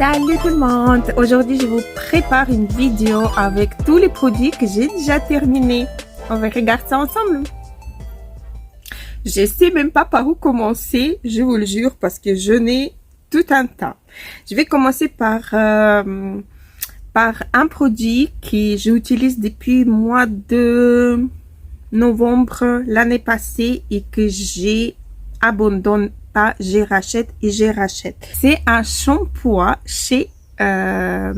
Salut tout le monde! Aujourd'hui, je vous prépare une vidéo avec tous les produits que j'ai déjà terminés. On va regarder ça ensemble. Je sais même pas par où commencer, je vous le jure, parce que je n'ai tout un tas. Je vais commencer par un produit que j'utilise depuis le mois de novembre l'année passée et que j'ai abandonné pas, je rachète. C'est un shampoing chez la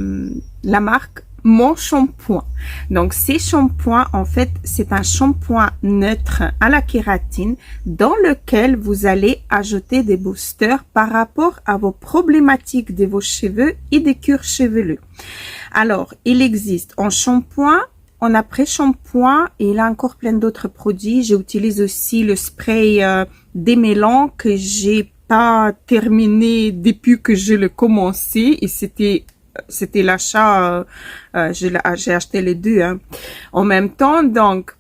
marque Mon Shampoing. Donc ces shampoings, en fait, c'est un shampoing neutre à la kératine dans lequel vous allez ajouter des boosters par rapport à vos problématiques de vos cheveux et des cuirs chevelu. Alors, il existe en shampoing, en après-shampoing, et il a encore plein d'autres produits. J'utilise aussi le spray démêlant que j'ai pas terminé depuis que je l'ai commencé, et c'était l'achat, j'ai acheté les deux en même temps. Donc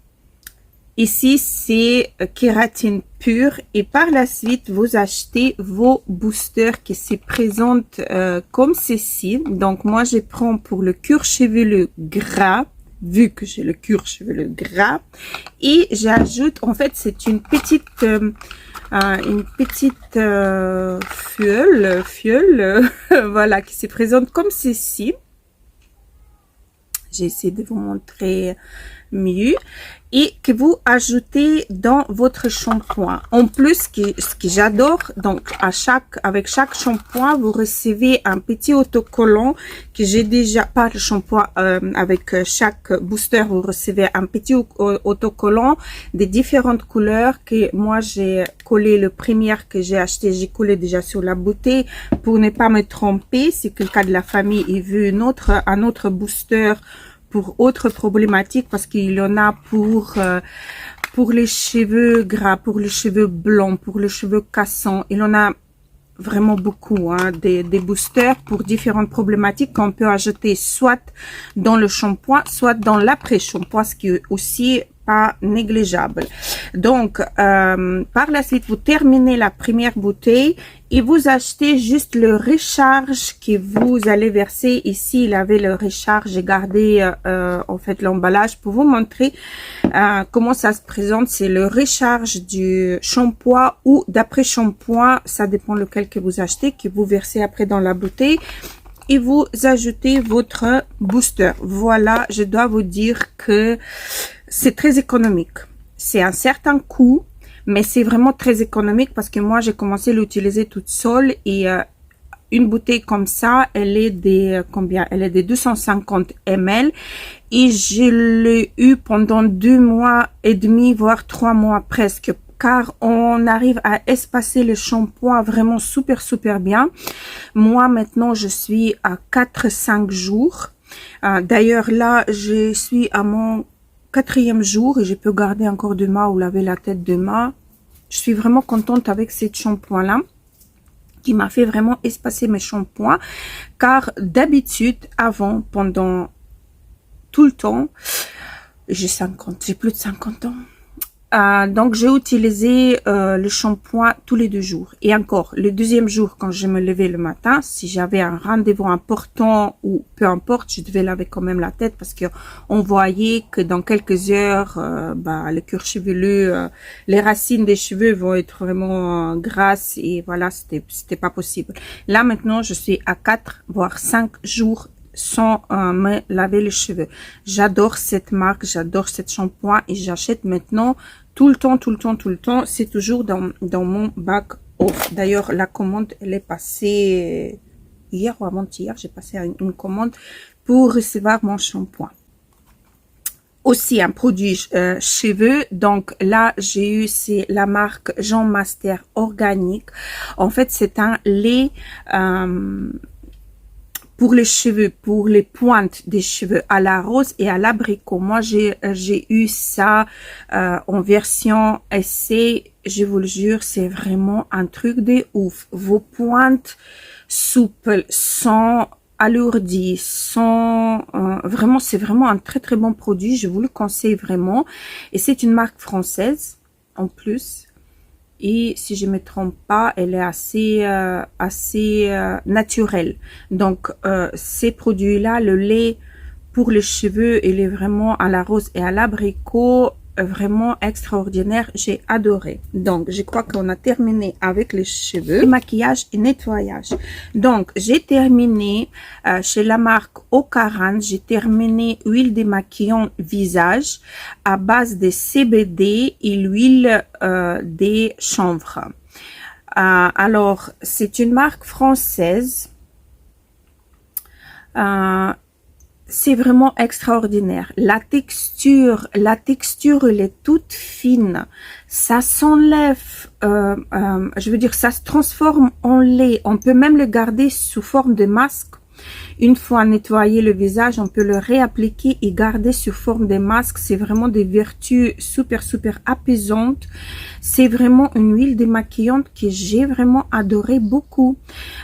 ici c'est kératine pure, et par la suite vous achetez vos boosters qui se présentent comme ceci. Donc moi je prends pour le cuir chevelu gras, vu que j'ai le cuir chevelu gras, et j'ajoute, en fait c'est une petite fiole voilà, qui se présente comme ceci. J'essaie de vous montrer mieux, et que vous ajoutez dans votre shampoing. En plus, ce que j'adore, donc avec chaque shampoing, vous recevez un petit autocollant que j'ai déjà, pas le shampoing, avec chaque booster, vous recevez un petit autocollant des différentes couleurs que moi j'ai collé. Le premier que j'ai acheté, j'ai collé déjà sur la bouteille pour ne pas me tromper. Si quelqu'un de la famille il veut un autre booster pour autre problématique, parce qu'il y en a pour les cheveux gras, pour les cheveux blancs, pour les cheveux cassants. Il y en a vraiment beaucoup, des boosters pour différentes problématiques qu'on peut ajouter soit dans le shampoing, soit dans l'après-shampoing, ce qui est aussi pas négligeable. Donc, par la suite, vous terminez la première bouteille et vous achetez juste le recharge que vous allez verser. Ici, il avait le recharge. J'ai gardé en fait l'emballage pour vous montrer comment ça se présente. C'est le recharge du shampoing ou d'après-shampoing. Ça dépend lequel que vous achetez, que vous versez après dans la bouteille. Et vous ajoutez votre booster. Voilà, je dois vous dire que c'est très économique. C'est un certain coût, mais c'est vraiment très économique, parce que moi, j'ai commencé à l'utiliser toute seule, et une bouteille comme ça, elle est des combien? Elle est de 250 ml, et je l'ai eu pendant 2 mois et demi, voire 3 mois presque, car on arrive à espacer le shampoing vraiment super bien. Moi, maintenant, je suis à 4-5 jours. D'ailleurs, là, je suis à mon 4e jour et je peux garder encore demain ou laver la tête demain. Je suis vraiment contente avec ce shampoing-là, qui m'a fait vraiment espacer mes shampoings, car d'habitude, avant, pendant tout le temps, j'ai plus de 50 ans. Donc j'ai utilisé le shampoing tous les 2 jours, et encore le 2e jour, quand je me levais le matin, si j'avais un rendez-vous important ou peu importe, je devais laver quand même la tête, parce que on voyait que dans quelques heures le cuir chevelu, les racines des cheveux vont être vraiment grasses, et voilà, c'était pas possible. Là maintenant, je suis à 4 voire 5 jours sans me laver les cheveux. J'adore cette marque, j'adore cette shampoing, et j'achète maintenant tout le temps. C'est toujours dans mon bac off. D'ailleurs, la commande, elle est passée hier ou avant-hier. J'ai passé une commande pour recevoir mon shampoing. Aussi un produit cheveux. Donc là, j'ai eu, c'est la marque Jean Master Organique. En fait, c'est un lait pour les cheveux, pour les pointes des cheveux à la rose et à l'abricot. Moi, j'ai eu ça en version essai. Je vous le jure, c'est vraiment un truc de ouf. Vos pointes souples, sans alourdies, sans vraiment, c'est vraiment un très bon produit. Je vous le conseille vraiment. Et c'est une marque française en plus. et si je me trompe pas, elle est assez naturelle. Donc ces produits-là, le lait pour les cheveux, il est vraiment à la rose et à l'abricot, vraiment extraordinaire. J'ai adoré. Donc, je crois qu'on a terminé avec les cheveux, maquillage et nettoyage. Donc, j'ai terminé chez la marque Ocaran. J'ai terminé huile démaquillant visage à base de CBD et l'huile des chanvres. Alors, c'est une marque française. C'est vraiment extraordinaire. La texture, elle est toute fine. Ça s'enlève, je veux dire, ça se transforme en lait. On peut même le garder sous forme de masque. Une fois nettoyé le visage, on peut le réappliquer et garder sous forme de masque. C'est vraiment des vertus super apaisantes. C'est vraiment une huile démaquillante que j'ai vraiment adoré beaucoup.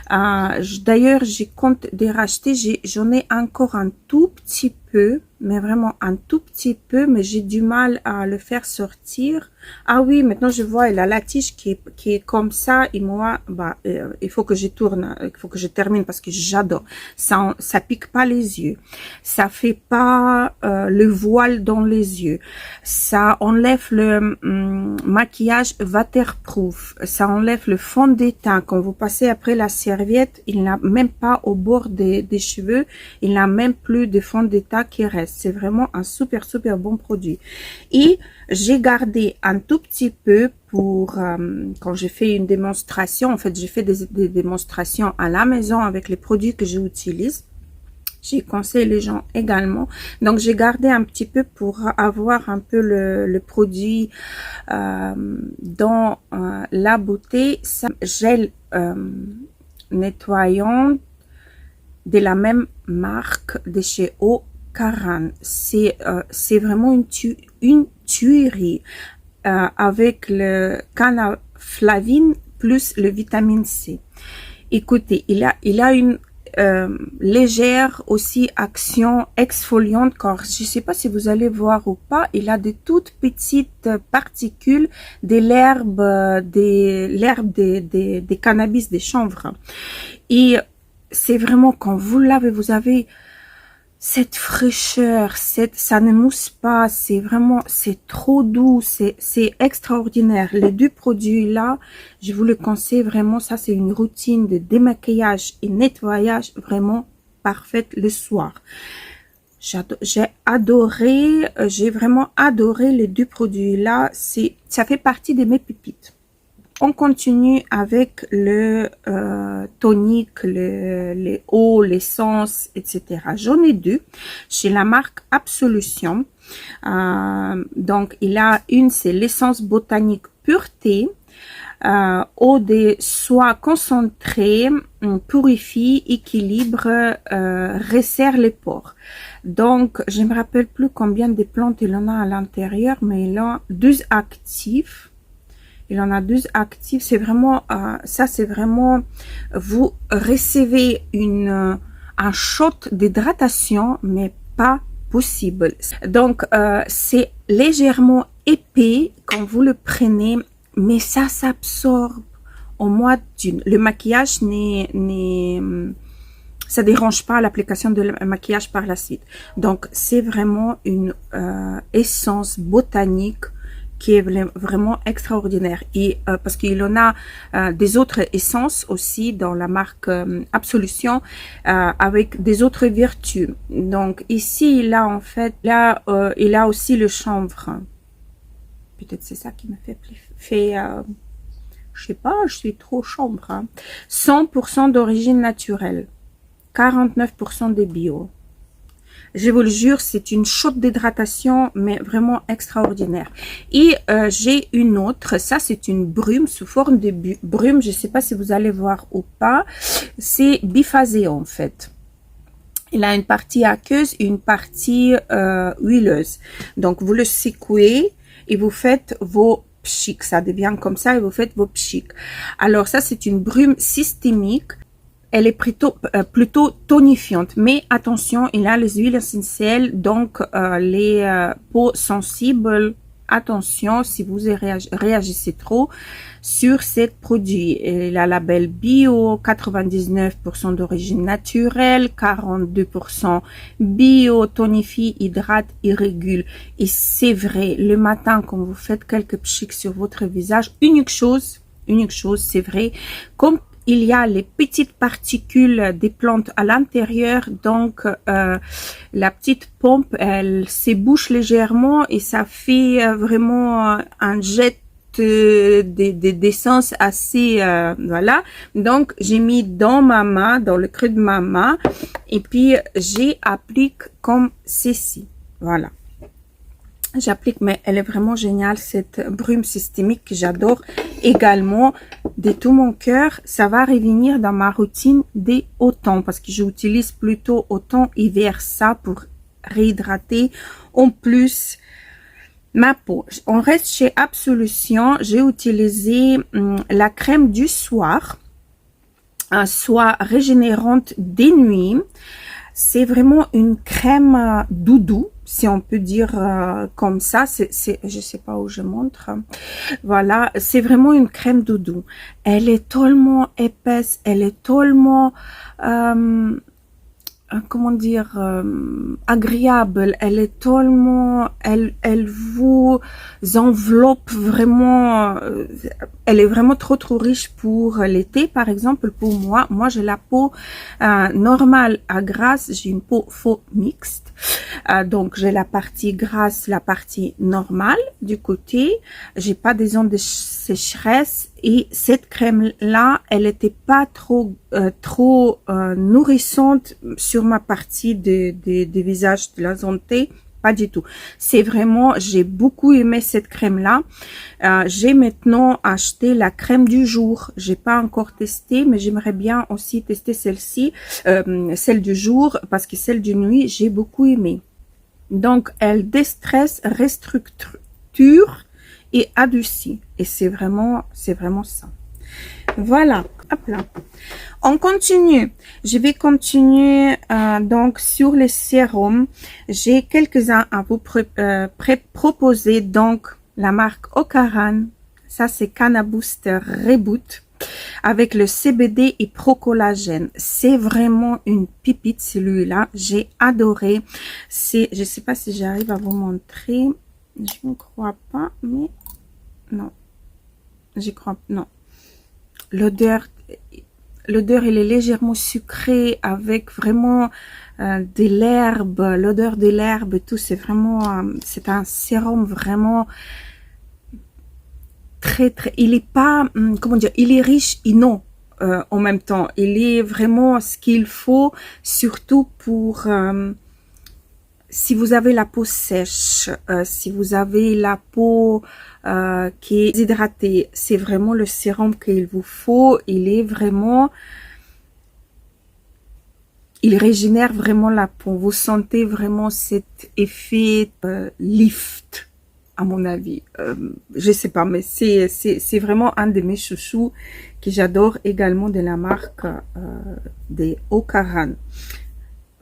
D'ailleurs, j'ai compte de racheter. J'en ai encore un tout petit peu, mais vraiment un tout petit peu, mais j'ai du mal à le faire sortir. Ah oui, maintenant je vois, il a la tige qui est comme ça, et moi, il faut que je tourne, il faut que je termine parce que j'adore. Ça pique pas les yeux, ça fait pas le voile dans les yeux, ça enlève le maquillage waterproof, ça enlève le fond de teint. Quand vous passez après la serviette, il n'a même pas au bord des cheveux, il n'a même plus de fond de teint qui reste. C'est vraiment un super bon produit. Et j'ai gardé un tout petit peu pour quand j'ai fait une démonstration. En fait, j'ai fait des démonstrations à la maison avec les produits que j'utilise. J'ai conseillé les gens également. Donc, j'ai gardé un petit peu pour avoir un peu le produit dans la beauté. Ça, gel nettoyant de la même marque de chez Ocaran. C'est vraiment une tuerie avec le canaflavine plus le vitamine C. Écoutez, il a une légère aussi action exfoliante, car je sais pas si vous allez voir ou pas, il a de toutes petites particules de l'herbe des cannabis, des chanvres. Et c'est vraiment, quand vous l'avez, vous avez cette fraîcheur, ça ne mousse pas, c'est vraiment, c'est trop doux, c'est extraordinaire. Les deux produits-là, je vous le conseille vraiment. Ça, c'est une routine de démaquillage et nettoyage vraiment parfaite le soir. J'ai adoré, j'ai vraiment adoré les deux produits-là. Ça fait partie de mes pépites. On continue avec le tonique, les eaux, l'essence, etc. J'en ai deux chez la marque Absolution. Donc, il a une, c'est l'essence botanique pureté. Eau de soie concentrée, purifie, équilibre, resserre les pores. Donc, je me rappelle plus combien de plantes il en a à l'intérieur, mais il a 12 actifs. Il en a 12 actifs. C'est vraiment, ça c'est vraiment, vous recevez un shot d'hydratation, mais pas possible. Donc, c'est légèrement épais quand vous le prenez, mais ça s'absorbe au moins d'une. Le maquillage ça dérange pas l'application de maquillage par la suite. Donc, c'est vraiment une essence botanique qui est vraiment extraordinaire. Et parce qu'il en a des autres essences aussi dans la marque Absolution avec des autres vertus. Donc ici, il a en fait, là, il a aussi le chanvre. Peut-être c'est ça qui me fait je sais pas, je suis trop chanvre. Hein. 100% d'origine naturelle, 49% des bio. Je vous le jure, c'est une shot d'hydratation, mais vraiment extraordinaire. Et j'ai une autre, ça c'est une brume sous forme de brume, je ne sais pas si vous allez voir ou pas. C'est biphasé en fait. Il a une partie aqueuse et une partie huileuse. Donc vous le secouez et vous faites vos pchiks, ça devient comme ça et vous faites vos pchiks. Alors ça c'est une brume systémique. Elle est plutôt tonifiante, mais attention, il a les huiles essentielles, donc les peaux sensibles, attention si vous réagissez trop sur ce produit. Il a label bio, 99% d'origine naturelle, 42% bio, tonifie, hydrate et régule. Et c'est vrai, le matin quand vous faites quelques pchiks sur votre visage, unique chose, c'est vrai, comme il y a les petites particules des plantes à l'intérieur, donc la petite pompe, elle s'ébouche légèrement et ça fait vraiment un jet d'essence assez, voilà. Donc, j'ai mis dans ma main, dans le creux de ma main, et puis j'applique comme ceci, voilà. J'applique, mais elle est vraiment géniale, cette brume systémique que j'adore également de tout mon cœur. Ça va revenir dans ma routine des automnes parce que j'utilise plutôt automne hiver ça pour réhydrater en plus ma peau. On reste chez Absolution. J'ai utilisé la crème du soir, soit régénérante des nuits. C'est vraiment une crème doudou, si on peut dire comme ça. Je sais pas où je montre. Voilà, c'est vraiment une crème doudou. Elle est tellement épaisse, elle est tellement comment dire, agréable. Elle est tellement, elle vous enveloppe vraiment, elle est vraiment trop riche pour l'été. Par exemple, pour moi j'ai la peau normale à grasse, j'ai une peau faux mixte. Donc j'ai la partie grasse, la partie normale du côté. J'ai pas des ondes de sécheresse et cette crème là, elle était pas trop nourrissante sur ma partie de visage de la zone T. Pas du tout. C'est vraiment, j'ai beaucoup aimé cette crème là. J'ai maintenant acheté la crème du jour. J'ai pas encore testé, mais j'aimerais bien aussi tester celle-ci, celle du jour, parce que celle de nuit, j'ai beaucoup aimé. Donc, elle déstresse, restructure et adoucit. Et c'est vraiment ça. Voilà. Hop là. On continue. Je vais continuer donc sur les sérums. J'ai quelques-uns à vous proposer. Donc, la marque Ocaran. Ça, c'est Canna Booster Reboot avec le CBD et Pro-Collagène. C'est vraiment une pipite, celui-là. J'ai adoré. Je sais pas si j'arrive à vous montrer. Je ne crois pas, mais non. Je crois, non. L'odeur, elle est légèrement sucrée avec vraiment de l'herbe, l'odeur de l'herbe, tout. C'est vraiment, c'est un sérum vraiment très, il est pas, comment dire, il est riche et non en même temps. Il est vraiment ce qu'il faut, surtout pour si vous avez la peau sèche, si vous avez la peau qui est hydratée, c'est vraiment le sérum qu'il vous faut. Il est vraiment, il régénère vraiment la peau. Vous sentez vraiment cet effet lift, à mon avis. Je sais pas, mais c'est vraiment un de mes chouchous que j'adore également de la marque des Ocaran.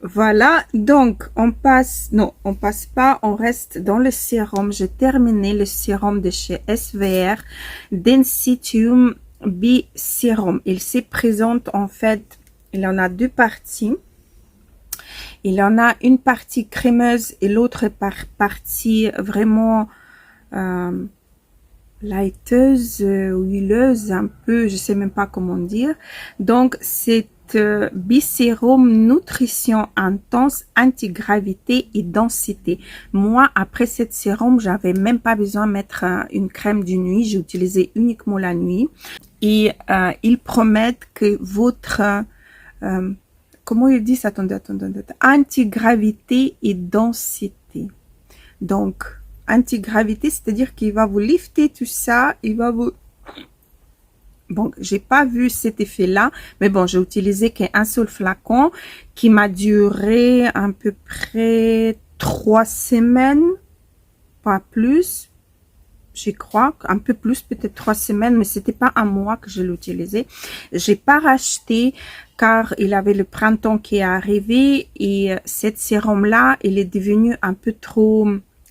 Voilà, donc on passe pas, on reste dans le sérum. J'ai terminé le sérum de chez SVR, Densitium B-Sérum. Il se présente en fait, il en a deux parties. Il en a une partie crémeuse et l'autre partie vraiment laiteuse, huileuse, un peu, je sais même pas comment dire. Donc c'est Bisérum Nutrition Intense Anti-Gravité et Densité. Moi, après cette sérum, j'avais même pas besoin de mettre une crème de nuit. J'ai utilisé uniquement la nuit. Et ils promettent que votre... comment ils disent? Attendez. Anti-gravité et densité. Donc, anti-gravité, c'est-à-dire qu'il va vous lifter tout ça. Il va vous... Bon, j'ai pas vu cet effet-là, mais bon, j'ai utilisé qu'un seul flacon qui m'a duré à peu près 3 semaines, pas plus, je crois, un peu plus, peut-être 3 semaines, mais c'était pas un mois que je l'utilisais. J'ai pas racheté car il avait le printemps qui est arrivé et cette sérum-là, il est devenu un peu trop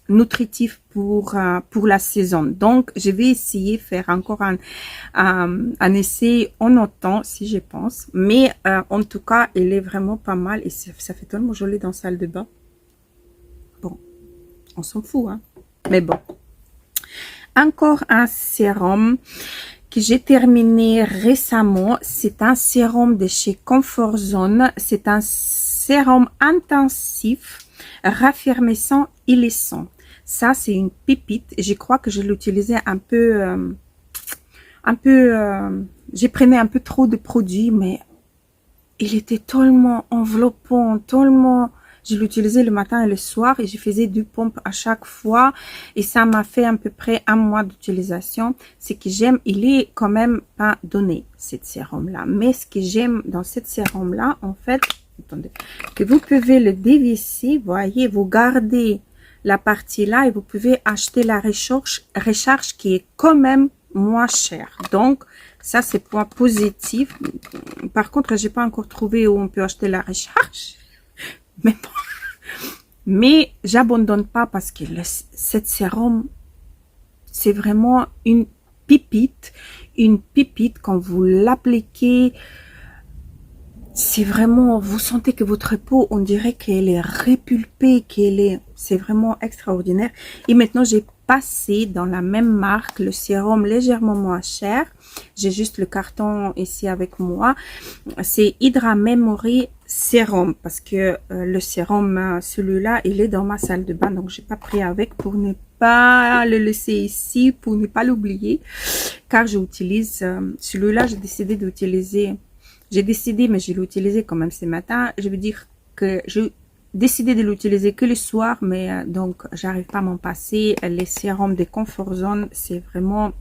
nutritif pour la saison. Donc, je vais essayer de faire encore un essai en automne, si je pense. Mais en tout cas, elle est vraiment pas mal et ça fait tellement joli dans la salle de bain. Bon, on s'en fout, hein. Mais bon. Encore un sérum que j'ai terminé récemment. C'est un sérum de chez Comfort Zone. C'est un sérum intensif, raffermissant et lissant. Ça, c'est une pépite. Je crois que je l'utilisais j'ai pris un peu trop de produits, mais il était tellement enveloppant, tellement... Je l'utilisais le matin et le soir et je faisais 2 pompes à chaque fois et ça m'a fait à peu près 1 mois d'utilisation. Ce que j'aime, il est quand même pas donné, cette sérum-là. Mais ce que j'aime dans cette sérum-là, en fait, attendez, que vous pouvez le dévisser, voyez, vous gardez la partie là et vous pouvez acheter la recharge qui est quand même moins chère. Donc, ça, c'est point positif. Par contre, j'ai pas encore trouvé où on peut acheter la recharge. Mais bon. Mais j'abandonne pas parce que cette sérum, c'est vraiment une pépite. Une pépite, quand vous l'appliquez, c'est vraiment, vous sentez que votre peau, on dirait qu'elle est repulpée, c'est vraiment extraordinaire. Et maintenant, j'ai passé dans la même marque le sérum légèrement moins cher. J'ai juste le carton ici avec moi. C'est Hydra Memory Sérum parce que le sérum, celui-là, il est dans ma salle de bain. Donc, j'ai pas pris avec pour ne pas le laisser ici, pour ne pas l'oublier. Car j'utilise celui-là, j'ai décidé d'utiliser... J'ai décidé, mais je l'ai utilisé quand même ce matin. Je veux dire que j'ai décidé de l'utiliser que le soir, mais donc j'arrive pas à m'en passer. Les sérums de Comfort Zone, c'est vraiment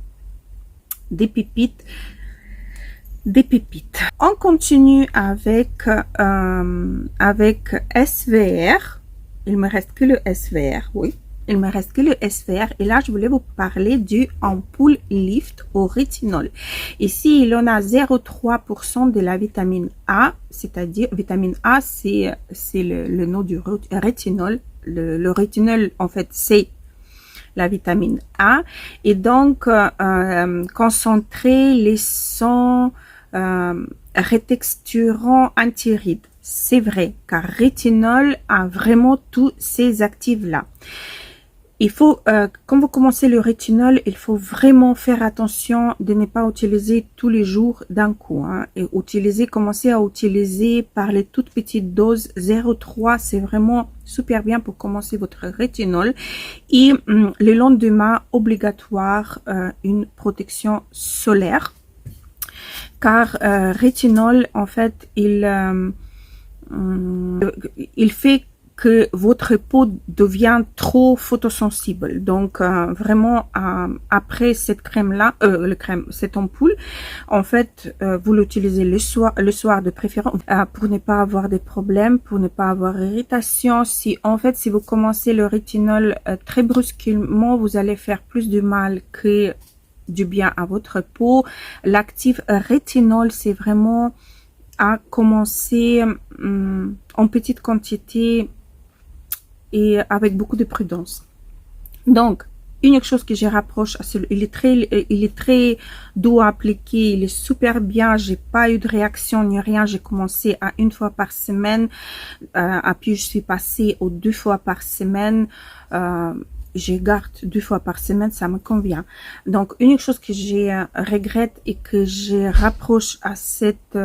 des pépites. Des pépites. On continue avec SVR. Il me reste que le SVR, oui. Il me reste que le SVR et là je voulais vous parler du ampoule Lift au rétinol. Ici il en a 0,3% de la vitamine A, c'est-à-dire vitamine A c'est le nom du rétinol. Le rétinol en fait c'est la vitamine A et donc concentré, laissant, retexturant, anti-rides. C'est vrai car rétinol a vraiment tous ces actifs-là. Il faut, quand vous commencez le rétinol, il faut vraiment faire attention de ne pas utiliser tous les jours d'un coup. Hein, et commencer à utiliser par les toutes petites doses 0,3. C'est vraiment super bien pour commencer votre rétinol. Et le lendemain, obligatoire, une protection solaire. Car rétinol, en fait, il fait que votre peau devient trop photosensible. Donc, vraiment, après cette crème-là, cette ampoule, en fait, vous l'utilisez le soir de préférence, pour ne pas avoir des problèmes, pour ne pas avoir irritation. Si vous commencez le rétinol très brusquement, vous allez faire plus de mal que du bien à votre peau. L'actif rétinol, c'est vraiment à commencer en petite quantité et avec beaucoup de prudence. Donc, une chose que je rapproche, il est très doux à appliquer, il est super bien, j'ai pas eu de réaction ni rien, j'ai commencé à 1 fois par semaine, puis je suis passée aux 2 fois par semaine, je garde 2 fois par semaine, ça me convient. Donc, une chose que je regrette et que je rapproche à cette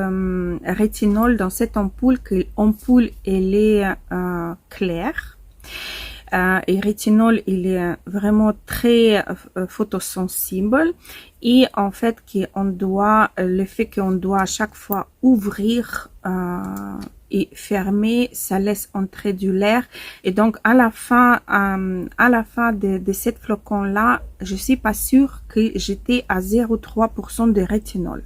rétinol dans cette ampoule, que l'ampoule, elle est claire. Et rétinol, il est vraiment très photosensible et en fait le fait qu'on doit à chaque fois ouvrir et fermer, ça laisse entrer de l'air et donc à la fin de cette flocon là, je suis pas sûre que j'étais à 0,3% de rétinol.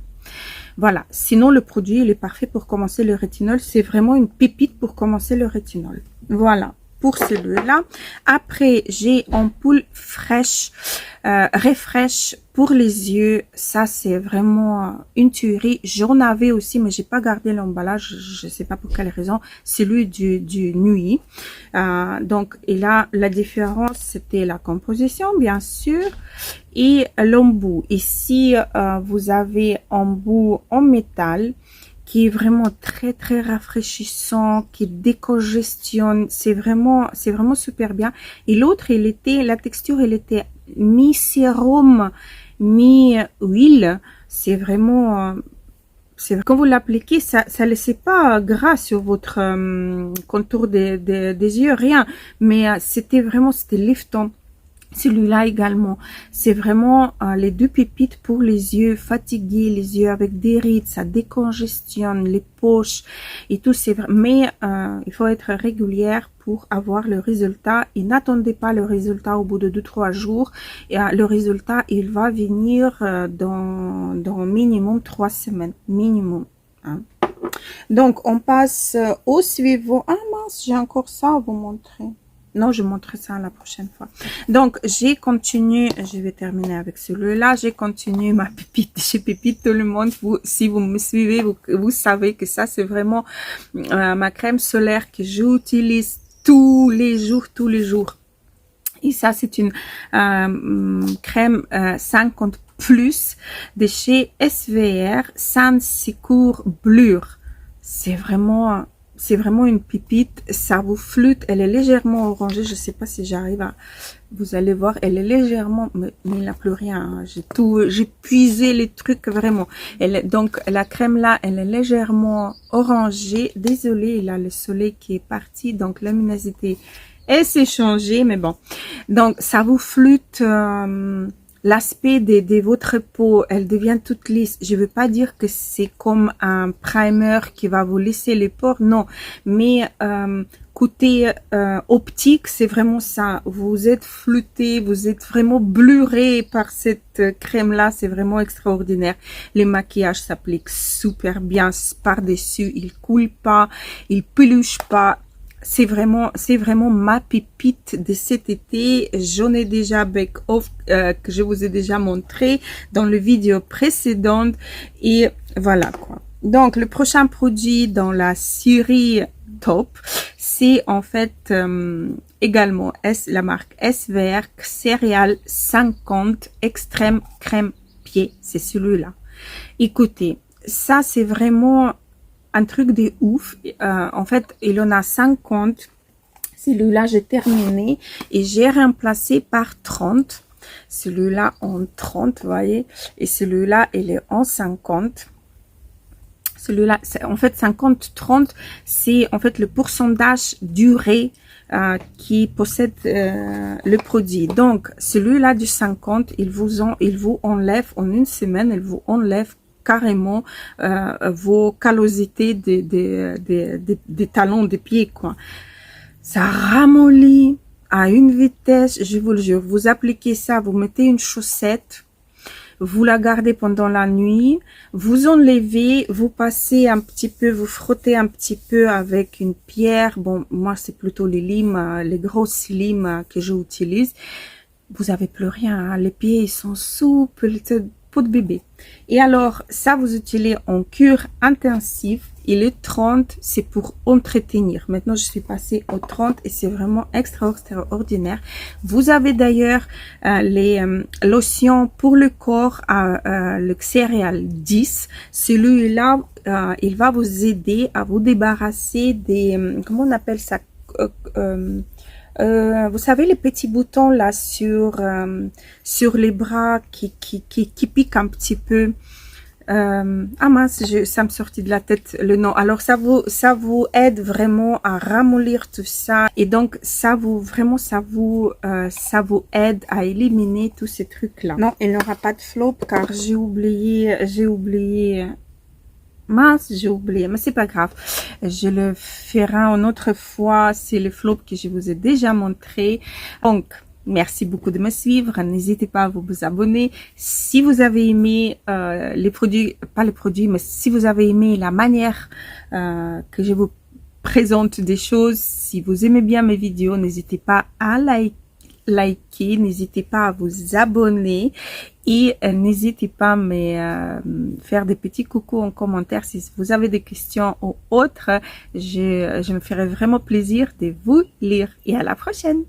Voilà, sinon le produit il est parfait pour commencer le rétinol, c'est vraiment une pépite pour commencer le rétinol. Voilà. pour celui-là. Après, j'ai ampoule fraîche, refresh pour les yeux. Ça, c'est vraiment une tuerie. J'en avais aussi, mais j'ai pas gardé l'emballage. Je sais pas pour quelle raison. Celui du nuit. Donc, et là, la différence, c'était la composition, bien sûr, et l'embout. Ici, vous avez embout en métal, qui est vraiment très très rafraîchissant, qui décongestionne, c'est vraiment super bien. Et l'autre, la texture, elle était mi-sérum, mi-huile. C'est vraiment, quand vous l'appliquez, ça laissait pas gras sur votre contour des yeux, rien. Mais c'était liftant. Celui-là également, c'est vraiment les deux pépites pour les yeux fatigués, les yeux avec des rides, ça décongestionne les poches et tout. Mais il faut être régulière pour avoir le résultat et n'attendez pas le résultat au bout de 2-3 jours. Et, le résultat, il va venir dans minimum 3 semaines, minimum. Hein. Donc, on passe au suivant. Ah mince, j'ai encore ça à vous montrer. Non, je montrerai ça la prochaine fois. Donc, j'ai continué, je vais terminer avec celui-là. J'ai continué ma pépite chez Pépite Tout le Monde. Si vous me suivez, vous savez que ça, c'est vraiment ma crème solaire que j'utilise tous les jours. Et ça, c'est une crème 50 plus de chez SVR, Sans Secours Blur. C'est vraiment une pépite, ça vous flûte, elle est légèrement orangée, je sais pas si j'arrive à, vous allez voir, elle est légèrement, mais il n'y a plus rien, hein. J'ai puisé les trucs vraiment. Donc la crème là, elle est légèrement orangée, désolée, il y a le soleil qui est parti, donc luminosité, elle s'est changée, mais bon. Donc ça vous flûte, l'aspect de votre peau, elle devient toute lisse. Je veux pas dire que c'est comme un primer qui va vous lisser les pores, non. Mais côté optique, c'est vraiment ça. Vous êtes flûté, vous êtes vraiment bluré par cette crème-là. C'est vraiment extraordinaire. Les maquillages s'appliquent super bien par-dessus. Il coule pas, il peluche pas. C'est vraiment ma pépite de cet été. J'en ai déjà Bake Off que je vous ai déjà montré dans le vidéo précédente et voilà quoi. Donc le prochain produit dans la série top, c'est en fait également la marque SVR Céréales 50 Extrême Crème Pied. C'est celui-là. Écoutez, ça c'est vraiment un truc de ouf. En fait, il en a 50. Celui-là, j'ai terminé et j'ai remplacé par 30. Celui-là en 30, vous voyez. Et celui-là, il est en 50. Celui-là, en fait, 50-30, c'est en fait le pourcentage durée qui possède le produit. Donc, celui-là du 50, il vous enlève en une semaine, il vous enlève carrément vos callosités des talons des pieds, quoi. Ça ramollit à une vitesse, je vous le jure. Vous appliquez ça, vous mettez une chaussette, vous la gardez pendant la nuit, vous enlevez, vous passez un petit peu, vous frottez un petit peu avec une pierre. Bon, moi c'est plutôt les limes, les grosses limes que j'utilise. Vous avez plus rien, hein. Les pieds ils sont souples, peau de bébé. Et alors, ça vous utilisez en cure intensive. Et le 30, c'est pour entretenir. Maintenant, je suis passée au 30 et c'est vraiment extraordinaire. Vous avez d'ailleurs les lotions pour le corps, le céréal 10. Celui-là, il va vous aider à vous débarrasser des, comment on appelle ça, vous savez les petits boutons là sur les bras qui piquent un petit peu. Ah mince, ça me sortit de la tête le nom. Alors ça vous aide vraiment à ramollir tout ça et donc ça vous aide à éliminer tous ces trucs là. Non, il n'aura pas de flop car j'ai oublié. Mince, j'ai oublié, mais c'est pas grave. Je le ferai une autre fois. C'est le flop que je vous ai déjà montré. Donc, merci beaucoup de me suivre. N'hésitez pas à vous abonner. Si vous avez aimé les produits, pas les produits, mais si vous avez aimé la manière que je vous présente des choses. Si vous aimez bien mes vidéos, n'hésitez pas à liker, n'hésitez pas à vous abonner et n'hésitez pas à me faire des petits coucous en commentaire si vous avez des questions ou autres. Je me ferai vraiment plaisir de vous lire et à la prochaine.